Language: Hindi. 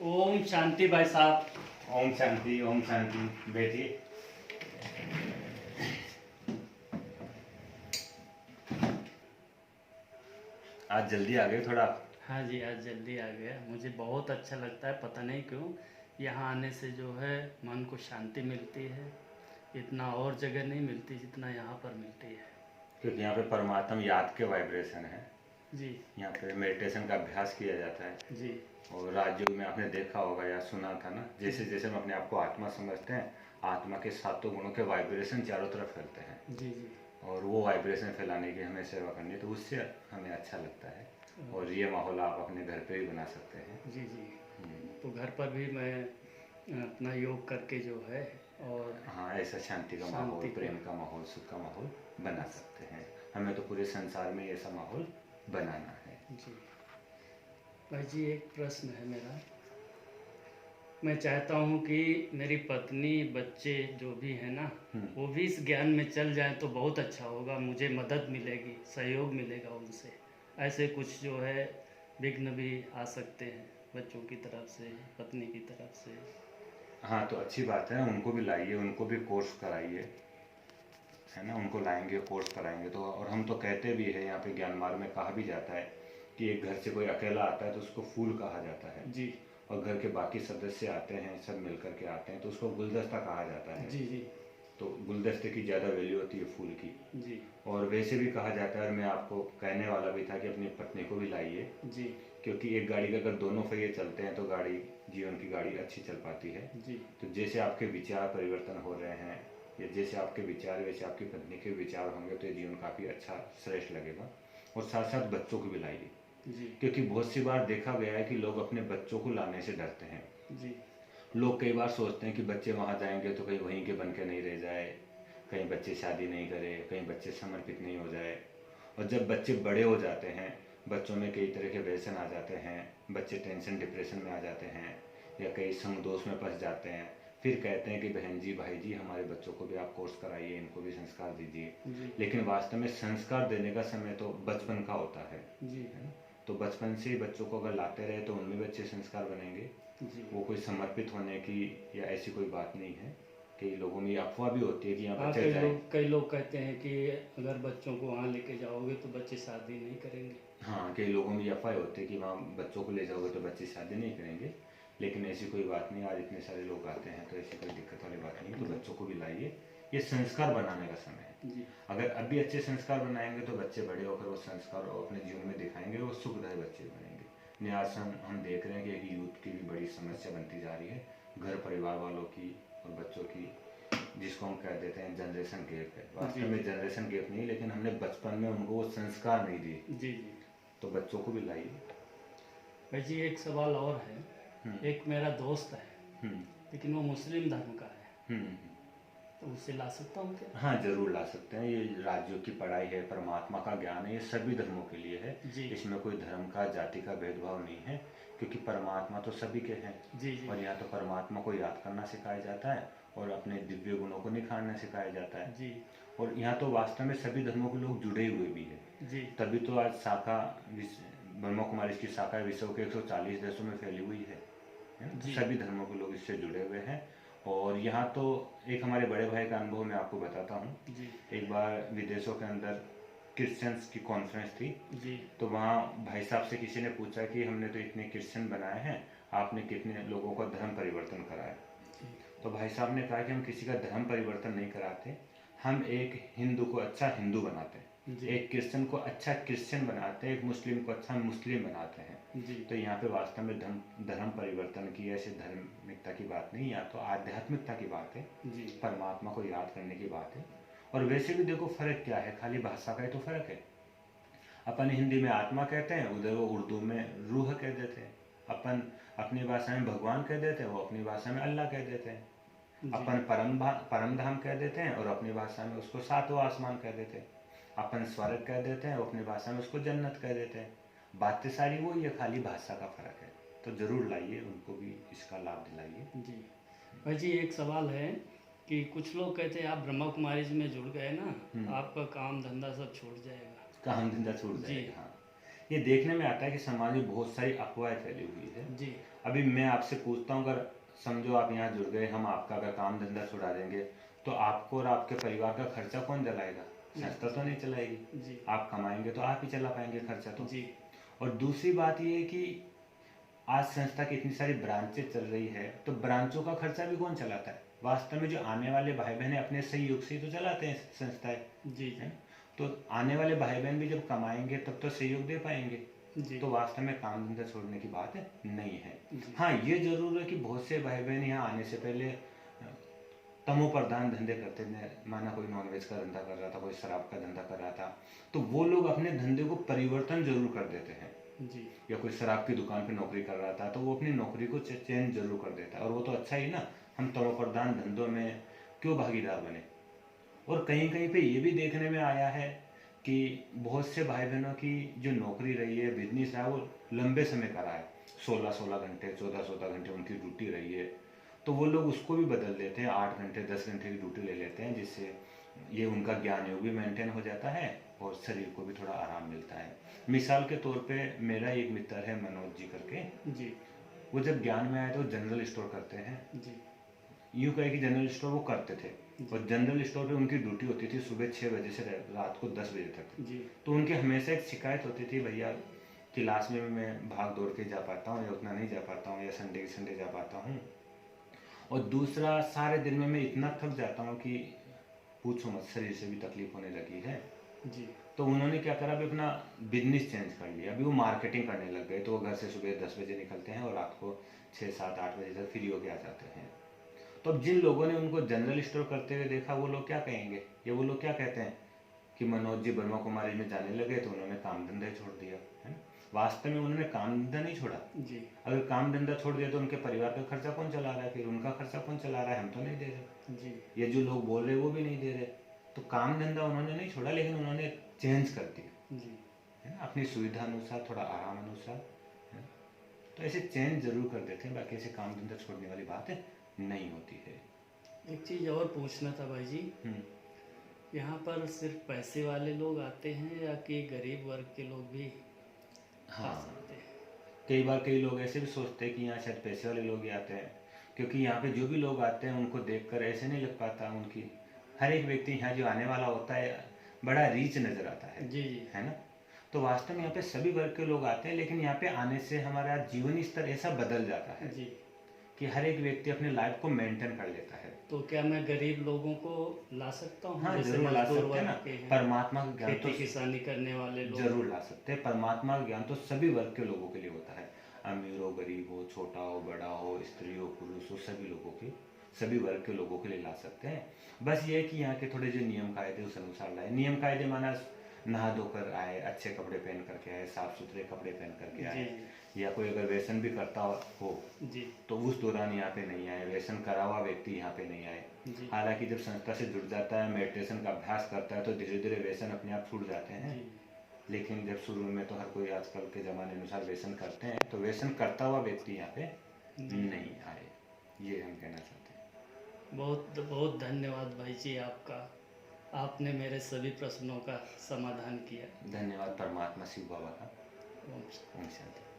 ओम शांति भाई साहब। ओम शांति बैठिए। आज जल्दी आ गए थोड़ा। हाँ जी, आज जल्दी आ गया। मुझे बहुत अच्छा लगता है, पता नहीं क्यों। यहाँ आने से जो है मन को शांति मिलती है। इतना और जगह नहीं मिलती जितना यहाँ पर मिलती है। क्योंकि यहाँ पे परमात्मा याद के वाइब्रेशन है। जी यहाँ पे मेडिटेशन का अभ्यास किया जाता है। जी और राजयोग में आपने देखा होगा या सुना था ना, जैसे जैसे हम अपने आप को आत्मा समझते हैं, आत्मा के सातों गुणों के वाइब्रेशन चारों तरफ फैलते हैं। जी जी। और वो वाइब्रेशन फैलाने की हमें सेवा करनी है, तो उससे हमें अच्छा लगता है। और ये माहौल आप अपने घर पे भी बना सकते हैं। जी जी। तो घर पर भी मैं अपना योग करके जो है और हाँ, ऐसा शांति का माहौल, शांति का। प्रेम का माहौल, सुख का माहौल बना सकते हैं। हमें तो पूरे संसार में ऐसा माहौल बनाना है। जी भाई जी, एक प्रश्न है मेरा। मैं चाहता हूँ कि मेरी पत्नी बच्चे जो भी हैं ना, वो भी इस ज्ञान में चल जाएं तो बहुत अच्छा होगा। मुझे मदद मिलेगी, सहयोग मिलेगा उनसे। ऐसे कुछ जो है विघ्न भी आ सकते हैं बच्चों की तरफ से, पत्नी की तरफ से। हाँ, तो अच्छी बात है, उनको भी लाइए, उनको भी कोर्स कराइए, है ना। उनको लाएंगे, कोर्स कराएंगे तो। और हम तो कहते भी है, यहाँ पे ज्ञान मार्ग में कहा भी जाता है कि एक घर से कोई अकेला आता है तो उसको फूल कहा जाता है। जी और घर के बाकी सदस्य आते हैं, सब मिल करके आते हैं तो उसको गुलदस्ता कहा जाता है। जी जी तो गुलदस्ते की ज़्यादा वैल्यू होती है फूल की। जी और वैसे भी कहा जाता है, और मैं आपको कहने वाला भी था कि अपनी पत्नी को भी लाइए। जी क्योंकि एक गाड़ी के अगर दोनों पहिए चलते हैं तो गाड़ी, जीवन की गाड़ी अच्छी चल पाती है। जी तो जैसे आपके विचार परिवर्तन हो रहे हैं, या जैसे आपके विचार वैसे आपकी पत्नी के विचार होंगे, तो ये जीवन काफ़ी अच्छा श्रेष्ठ लगेगा। और साथ साथ बच्चों को भी लाइए। जी क्योंकि बहुत सी बार देखा गया है कि लोग अपने बच्चों को लाने से डरते हैं। जी लोग कई बार सोचते हैं कि बच्चे वहाँ जाएंगे तो कहीं वहीं के बन के नहीं रह जाए, कहीं बच्चे शादी नहीं करे, कहीं बच्चे समर्पित नहीं हो जाए। और जब बच्चे बड़े हो जाते हैं, बच्चों में कई तरह के व्यसन आ जाते हैं, बच्चे टेंशन डिप्रेशन में आ जाते हैं, या कई संग दोष में फंस जाते हैं। फिर कहते हैं कि बहन जी, भाई जी, हमारे बच्चों को भी आप कोर्स कराइए, इनको भी संस्कार दीजिए। जी लेकिन वास्तव में संस्कार देने का समय तो बचपन का होता है जी ना। तो बचपन से ही बच्चों को अगर लाते रहे तो उनमें भी अच्छे संस्कार बनेंगे। जी। वो कोई समर्पित होने की या ऐसी कोई बात नहीं है। कई लोगों में ये अफवाह भी होती है कि यहाँ हाँ, बच्चे जाए। कई लोग कहते हैं कि अगर बच्चों को वहाँ लेके जाओगे तो बच्चे शादी नहीं करेंगे। हाँ, कई लोगों में ये अफवाह होती है कि वहाँ बच्चों को ले जाओगे तो बच्चे शादी नहीं करेंगे। लेकिन ऐसी कोई बात नहीं, आज इतने सारे लोग आते हैं तो ऐसी कोई दिक्कत वाली बात नहीं है। तो बच्चों को भी लाइए, ये संस्कार बनाने का समय है। जी अगर अभी अच्छे संस्कार बनाएंगे तो बच्चे बड़े होकर वो संस्कार अपने जीवन में दिखाएंगे, वो सुखदायी बच्चे बनेंगे। आज हम देख रहे हैं कि एक यूथ की भी बड़ी समस्या बनती जा रही है, घर परिवार वालों की और बच्चों की, जिसको हम कह देते हैं जनरेशन गैप है। वास्तव में जनरेशन गैप नहीं, लेकिन हमने बचपन में उनको वो संस्कार नहीं दिए। जी जी। तो बच्चों को भी लाइए। भाई जी, एक सवाल और है। एक मेरा दोस्त है, लेकिन वो मुस्लिम धर्म का है, तो उसे ला सकता हूँ क्या? हाँ, जरूर ला सकते हैं। ये राज्यों की पढ़ाई है, परमात्मा का ज्ञान है, ये सभी धर्मों के लिए है। जी इसमें कोई धर्म का, जाति का भेदभाव नहीं है, क्योंकि परमात्मा तो सभी के हैं। जी जी और यहाँ तो परमात्मा को याद करना सिखाया जाता है और अपने दिव्य गुणों को निखारना सिखाया जाता है। जी और यहाँ तो वास्तव में सभी धर्मों के लोग जुड़े हुए भी है। जी तभी तो आज शाखा, ब्रह्मा कुमारी की शाखा विश्व के 140 देशों में फैली हुई है ना? जी सभी धर्मों के लोग इससे जुड़े हुए हैं। और यहाँ तो एक हमारे बड़े भाई का अनुभव मैं आपको बताता हूँ। जी एक बार विदेशों के अंदर क्रिश्चियंस की कॉन्फ्रेंस थी। जी तो वहाँ भाई साहब से किसी ने पूछा कि हमने तो इतने क्रिश्चियन बनाए हैं, आपने कितने लोगों का धर्म परिवर्तन कराया। तो भाई साहब ने कहा कि हम किसी का धर्म परिवर्तन नहीं कराते, हम एक हिंदू को अच्छा हिंदू बनाते हैं, एक क्रिश्चियन को अच्छा क्रिश्चियन बनाते हैं, एक मुस्लिम को अच्छा मुस्लिम बनाते हैं। जी तो यहाँ पे वास्तव में धर्म परिवर्तन की, ऐसे धार्मिकता की बात नहीं, यहाँ तो आध्यात्मिकता की बात है, जी परमात्मा को याद करने की बात है। और वैसे भी देखो फर्क क्या है, खाली भाषा का ही तो फर्क है। अपन हिंदी में आत्मा कहते हैं, उधर वो उर्दू में रूह कह देते हैं। अपन अपनी भाषा में भगवान कह देते हैं, वो अपनी भाषा में अल्लाह कह देते हैं। अपन परम धाम कह देते हैं और अपनी भाषा में उसको सातवां आसमान कह देते हैं। अपन स्वर्ग कह देते हैं और अपनी भाषा में उसको जन्नत कह देते हैं। बातें सारी वही है, खाली भाषा का फर्क है। तो जरूर लाइए, उनको भी इसका लाभ दिलाइए। जी। भाई जी, एक सवाल है कि कुछ लोग कहते हैं आप ब्रह्मा कुमारी में जुड़ गए ना, आपका काम धंधा सब छूट जाएगा। काम धंधा छूट जी। जाएगा। हाँ, ये देखने में आता है कि समाज में बहुत सारी अफवाहें फैली हुई है। जी अभी मैं आपसे पूछता हूँ, अगर समझो आप यहाँ जुड़ गए, हम आपका अगर काम धंधा छुड़ा देंगे तो आपको और आपके परिवार का खर्चा कौन चलाएगा? संस्था तो नहीं चलाएगी। जी आप कमाएंगे तो आप ही चला पाएंगे खर्चा तो। जी और दूसरी बात ये है कि आज संस्था की इतनी सारी ब्रांचें चल रही है, तो ब्रांचों का खर्चा भी कौन चलाता है? वास्तव में जो आने वाले भाई बहन अपने सहयोग से ही तो चलाते हैं संस्थाएं, जी है ना? तो आने वाले भाई बहन भी जब कमाएंगे तब तो सहयोग दे पाएंगे। जी तो वास्तव में काम धंधा छोड़ने की बात नहीं है। जी हाँ, ये जरूर है कि बहुत से भाई बहन यहाँ आने से पहले तमो प्रधान धंधे करते थे। माना कोई नॉनवेज का धंधा कर रहा था, कोई शराब का धंधा कर रहा था, तो वो लोग अपने धंधे को परिवर्तन जरूर कर देते हैं। जी या कोई शराब की दुकान पे नौकरी कर रहा था तो वो अपनी नौकरी को चेंज जरूर कर देता है, और वो तो अच्छा ही ना। हम तमो प्रधान धंधों में क्यों भागीदार बने? और कहीं कहीं पे ये भी देखने में आया है कि बहुत से भाई बहनों की जो नौकरी रही है, बिजनेस रहा है, वो लंबे समय का रहा है। 16-16 घंटे, 14-14 घंटे उनकी ड्यूटी रही है, तो वो लोग उसको भी बदल देते हैं, 8 घंटे 10 घंटे की ड्यूटी ले लेते हैं, जिससे ये उनका ज्ञान योग भी मेंटेन हो जाता है और शरीर को भी थोड़ा आराम मिलता है। मिसाल के तौर पे मेरा एक मित्र है मनोज जी करके, जी वो जब ज्ञान में आए तो जनरल स्टोर करते हैं। जी यूँ कहे कि जनरल स्टोर वो करते थे, और जनरल स्टोर पे उनकी ड्यूटी होती थी सुबह 6 बजे से रात को 10 बजे तक। जी तो उनकी हमेशा एक शिकायत होती थी, भैया क्लास में मैं भाग दौड़ के जा पाता हूँ या उतना नहीं जा पाता हूँ, या संडे के संडे जा पाता हूँ, और दूसरा सारे दिन में मैं इतना थक जाता हूँ कि पूछो मत, शरीर से भी तकलीफ होने लगी है। जी तो उन्होंने क्या करा, अभी अपना बिजनेस चेंज कर लिया। अभी वो मार्केटिंग करने लग गए, तो वो घर से सुबह 10 बजे निकलते हैं और रात को 6-7-8 बजे तक फ्री होके आ जाते हैं। तो अब जिन लोगों ने उनको जनरल स्टोर करते हुए देखा, वो लोग क्या कहेंगे, या वो लोग क्या कहते हैं कि मनोज जी ब्रह्मा कुमारी में जाने लगे तो उन्होंने काम धंधा ही छोड़ दिया, है ना? वास्तव में उन्होंने काम धंधा नहीं छोड़ा। जी अगर काम धंधा छोड़ दिया तो उनके परिवार का खर्चा कौन चला रहा है? फिर उनका खर्चा कौन चला रहा है? हम तो नहीं दे रहे, जी ये जो लोग बोल रहे वो भी नहीं दे रहे। तो काम धंधा उन्होंने नहीं छोड़ा, लेकिन उन्होंने चेंज कर दिया, जी है ना, अपनी सुविधा अनुसार, थोड़ा आराम अनुसार, है ना? तो ऐसे चेंज जरूर कर देते हैं, बाकी ऐसे काम धंधा छोड़ने वाली बात नहीं होती है। एक चीज़ और पूछना था भाई जी, हम्म। यहाँ पर सिर्फ पैसे वाले लोग आते हैं या कि गरीब वर्ग के लोग भी आ हाँ, सकते हैं? कई बार कई लोग ऐसे भी सोचते हैं कि यहाँ शायद पैसे वाले लोग ही आते हैं, क्योंकि यहाँ पे जो भी लोग आते हैं उनको देखकर ऐसे नहीं लग पाता, उनकी हर एक व्यक्ति यहाँ जो आने वाला होता है बड़ा रीच नजर आता है जी जी है ना? तो वास्तव में यहाँ पे सभी वर्ग के लोग आते हैं, लेकिन यहाँ पे आने से हमारा जीवन स्तर ऐसा बदल जाता है जी। कि हर एक व्यक्ति अपने लाइफ को मेंटेन कर लेता है। तो क्या मैं गरीब लोगों को ला सकता हूँ? हाँ, जैसे जरूर ला मजदूर सकते हैं ना। वर्ग के हैं, परमात्मा का ज्ञान तो खेती किसानी करने वाले लोग। जरूर ला सकते हैं। परमात्मा का ज्ञान तो सभी वर्ग के लोगों के लिए होता है, अमीर हो, गरीब हो, छोटा हो, बड़ा हो, स्त्री हो, पुरुष हो, सभी लोगों के, सभी वर्ग के लोगों के लिए ला सकते हैं। बस ये है कि यहाँ के थोड़े जो नियम कायदे उस अनुसार लाए। नियम कायदे माना नहा धोकर आए, अच्छे कपड़े पहन करके आए, साफ सुथरे कपड़े पहन करके आए, या कोई अगर व्यसन भी करता हो जी तो उस दौरान यहाँ पे नहीं आए, व्यसन करा हुआ व्यक्ति यहाँ पे नहीं आए। जी हालांकि जब संस्था से जुड़ जाता है, मेडिटेशन का अभ्यास करता है, तो धीरे धीरे व्यसन अपने आप छूट जाते हैं। जी लेकिन जब शुरू में तो हर कोई आजकल के ज़माने अनुसार व्यसन करते हैं, तो व्यसन करता हुआ व्यक्ति यहाँ पे नहीं आए, ये हम कहना चाहते हैं। बहुत बहुत धन्यवाद भाई जी आपका, आपने मेरे सभी प्रश्नों का समाधान किया। धन्यवाद परमात्मा शिव बाबा का। ओम शांति। ओम शांति।